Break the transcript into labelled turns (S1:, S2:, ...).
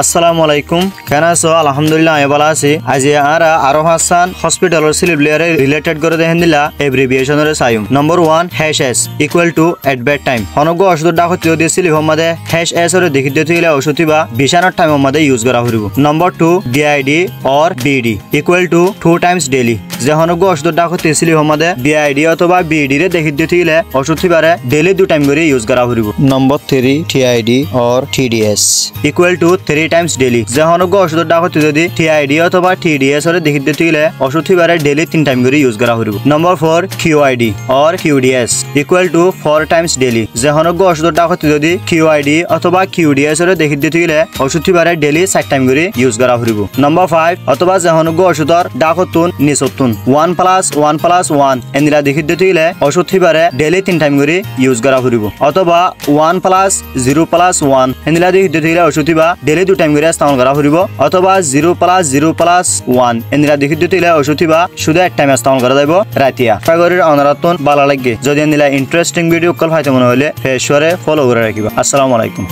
S1: আসসালামু আলাইকুম কেন আছো আলহামদুলিল্লাহ আমি ভালো আছি আজি আরা আরো হাসান হসপিটালের সিলিব্লিয়ারে রিলেটেড করে দেখেন দিলা এব্রিভিয়েশনের সাইম number 1 HS equal to at bed time হনগ ওষুধ ডাকত যদি সিলিভ মধ্যে HS এর দেখি দিতে গেলে ওষুধ বা বিছানার টাইম মধ্যে ইউজ করা হইব নম্বর 2 BID or BD equal to 2 Times daily যে হনগ ওষুধ ডাকত সিলিভ মধ্যে BID অথবা BD রে দেখি দিতে গেলে ওষুধ বারে ডেইলি 2 টাইম করে ইউজ করা হইব নম্বর 3 TID or TDS equal to 3 Times daily যে হনগ ওষুধ ডাকত যদি TID অথবা TDS এর দেখি দিতে গেলে ওষুধ বারে ডেইলি 3 টাইম করে ইউজ করা হইব নম্বর 4 QID or QDS equal to 4 Times daily যে হনগ ওষুধ ডাকত যদি QID অথবা QDS এর দেখি দিতে গেলে ওষুধ বারে ডেইলি 4 টাইম করে ইউজ করা হইব নম্বর 5 অথবা যে হনগ ওষুধর ডাকতুন নিসতুন 1+1+1 এন্দিলা দেখি দিতে গেলে ওষুধ বারে ডেইলি 3 টাইম করে ইউজ করা হইব অথবা 1+0+1 এন্দিলা দেখি দিতে গেলে ওষুধ বা ডেইলি 2 টাইম করে ইস্তেমাল করা হইব অথবা 0+0+1 এন্দিলা দেখি দিতে গেলে ওষুধ বা শুধু এক টাইম ইস্তেমাল করা যাইব রাতিয়া ফাগরের অনারাতন ভালো লাগে যদি এন্দিলা ইন্টারেস্টিং ভিডিও কল পাইতে মনে হলে ফেসবুকে ফলো করে রাখিবা আসসালামু আলাইকুম।